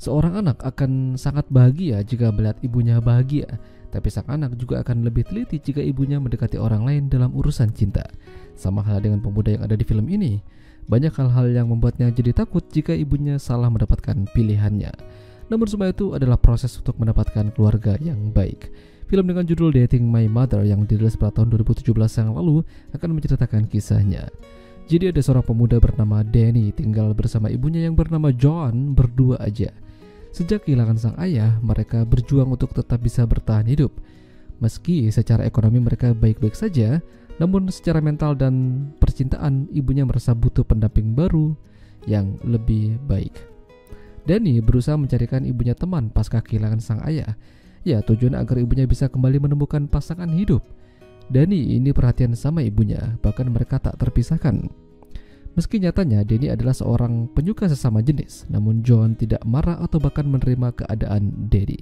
Seorang anak akan sangat bahagia jika melihat ibunya bahagia, tapi sang anak juga akan lebih teliti jika ibunya mendekati orang lain dalam urusan cinta. Sama hal dengan pemuda yang ada di film ini. Banyak hal-hal yang membuatnya jadi takut jika ibunya salah mendapatkan pilihannya. Namun semua itu adalah proses untuk mendapatkan keluarga yang baik. Film dengan judul Dating My Mother yang dirilis pada tahun 2017 yang lalu akan menceritakan kisahnya. Jadi ada seorang pemuda bernama Danny tinggal bersama ibunya yang bernama John berdua aja. Sejak kehilangan sang ayah, mereka berjuang untuk tetap bisa bertahan hidup. Meski secara ekonomi mereka baik-baik saja, namun secara mental dan percintaan ibunya merasa butuh pendamping baru yang lebih baik. Danny berusaha mencarikan ibunya teman pasca kehilangan sang ayah. Ya, tujuan agar ibunya bisa kembali menemukan pasangan hidup. Danny ini perhatian sama ibunya, bahkan mereka tak terpisahkan. Meski nyatanya Danny adalah seorang penyuka sesama jenis, namun John tidak marah atau bahkan menerima keadaan Danny.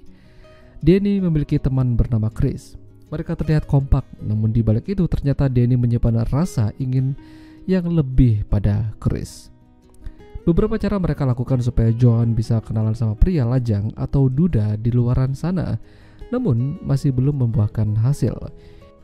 Danny memiliki teman bernama Chris. Mereka terlihat kompak, namun di balik itu ternyata Danny menyimpan rasa ingin yang lebih pada Chris. Beberapa cara mereka lakukan supaya John bisa kenalan sama pria lajang atau duda di luaran sana, namun masih belum membuahkan hasil.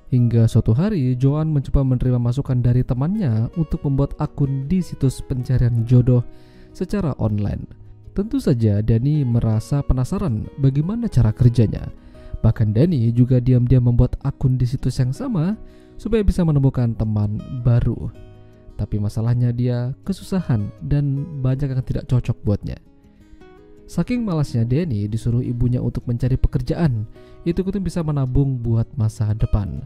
Hingga suatu hari, Joan mencoba menerima masukan dari temannya untuk membuat akun di situs pencarian jodoh secara online. Tentu saja Danny merasa penasaran bagaimana cara kerjanya. Bahkan Danny juga diam-diam membuat akun di situs yang sama supaya bisa menemukan teman baru. Tapi masalahnya dia kesusahan dan banyak yang tidak cocok buatnya. Saking malasnya Danny disuruh ibunya untuk mencari pekerjaan. Itu bisa menabung buat masa depan.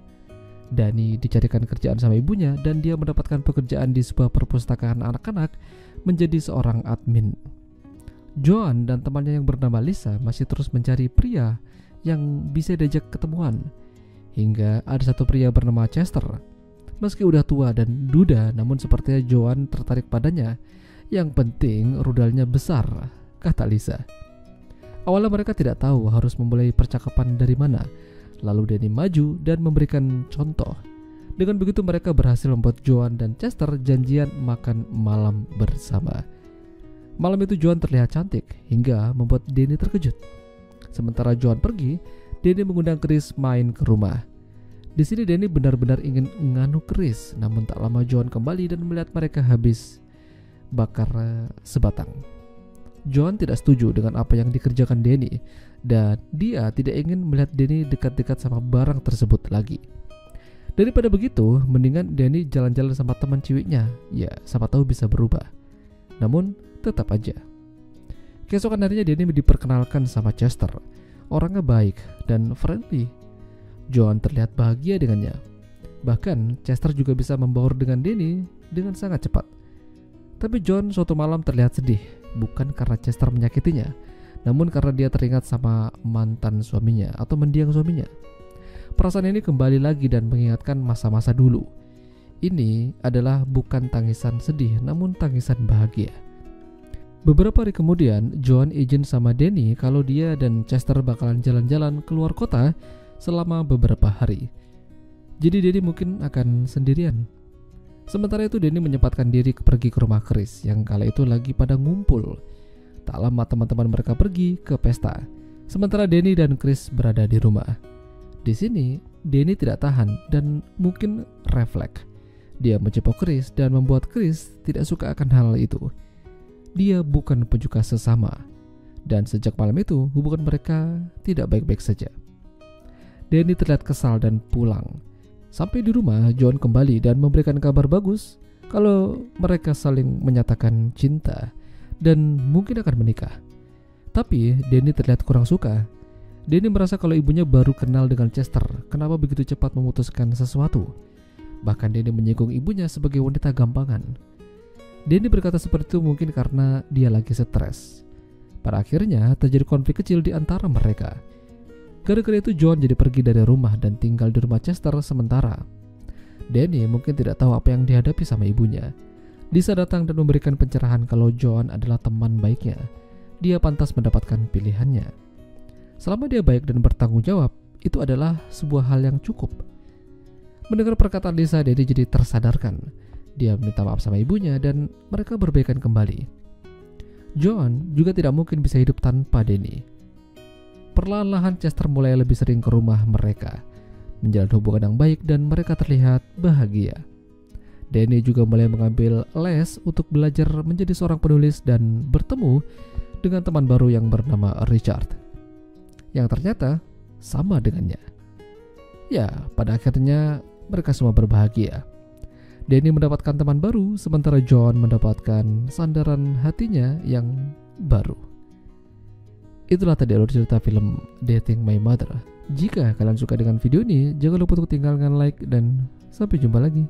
Danny dicarikan kerjaan sama ibunya dan dia mendapatkan pekerjaan di sebuah perpustakaan anak-anak menjadi seorang admin. Joan dan temannya yang bernama Lisa masih terus mencari pria yang bisa diajak ketemuan. Hingga ada satu pria bernama Chester. Meski udah tua dan duda, namun sepertinya Joan tertarik padanya. Yang penting rudalnya besar, kata Lisa. Awalnya mereka tidak tahu harus memulai percakapan dari mana. Lalu Danny maju dan memberikan contoh. Dengan begitu mereka berhasil membuat Joan dan Chester janjian makan malam bersama. Malam itu Joan terlihat cantik hingga membuat Danny terkejut. Sementara Joan pergi, Danny mengundang Chris main ke rumah. Di sini Danny benar-benar ingin nganu Chris, namun tak lama Joan kembali dan melihat mereka habis bakar sebatang. Joan tidak setuju dengan apa yang dikerjakan Danny dan dia tidak ingin melihat Danny dekat-dekat sama barang tersebut lagi. Daripada begitu, mendingan Danny jalan-jalan sama teman ceweknya. Ya, siapa tahu bisa berubah. Namun, tetap aja. Keesokan harinya Danny diperkenalkan sama Chester. Orangnya baik dan friendly. Joan terlihat bahagia dengannya. Bahkan, Chester juga bisa membaur dengan Danny dengan sangat cepat. Tapi John suatu malam terlihat sedih. Bukan karena Chester menyakitinya, namun karena dia teringat sama mantan suaminya atau mendiang suaminya. Perasaan ini kembali lagi dan mengingatkan masa-masa dulu. Ini adalah bukan tangisan sedih, namun tangisan bahagia. Beberapa hari kemudian, Joan izin sama Danny kalau dia dan Chester bakalan jalan-jalan keluar kota selama beberapa hari. Jadi Danny mungkin akan sendirian. Sementara itu Danny menyempatkan diri pergi ke rumah Chris yang kala itu lagi pada ngumpul. Tak lama teman-teman mereka pergi ke pesta. Sementara Danny dan Chris berada di rumah. Di sini Danny tidak tahan dan mungkin refleks. Dia mencepok Chris dan membuat Chris tidak suka akan hal itu. Dia bukan penyuka sesama. Dan sejak malam itu hubungan mereka tidak baik-baik saja. Danny terlihat kesal dan pulang. Sampai di rumah, John kembali dan memberikan kabar bagus kalau mereka saling menyatakan cinta dan mungkin akan menikah. Tapi Danny terlihat kurang suka. Danny merasa kalau ibunya baru kenal dengan Chester, kenapa begitu cepat memutuskan sesuatu. Bahkan Danny menyinggung ibunya sebagai wanita gampangan. Danny berkata seperti itu mungkin karena dia lagi stres. Pada akhirnya terjadi konflik kecil di antara mereka. Gara-gara itu John jadi pergi dari rumah dan tinggal di rumah Chester sementara. Danny mungkin tidak tahu apa yang dihadapi sama ibunya. Lisa datang dan memberikan pencerahan kalau John adalah teman baiknya. Dia pantas mendapatkan pilihannya. Selama dia baik dan bertanggung jawab, itu adalah sebuah hal yang cukup. Mendengar perkataan Lisa, Danny jadi tersadarkan. Dia minta maaf sama ibunya dan mereka berbaikan kembali. John juga tidak mungkin bisa hidup tanpa Danny. Perlahan-lahan Chester mulai lebih sering ke rumah mereka, menjalin hubungan yang baik dan mereka terlihat bahagia. Danny juga mulai mengambil les untuk belajar menjadi seorang penulis dan bertemu dengan teman baru yang bernama Richard, yang ternyata sama dengannya. Ya, pada akhirnya mereka semua berbahagia. Danny mendapatkan teman baru, sementara John mendapatkan sandaran hatinya yang baru. Itulah tadi alur cerita film Dating My Mother. Jika kalian suka dengan video ini, jangan lupa untuk tinggalkan like dan sampai jumpa lagi.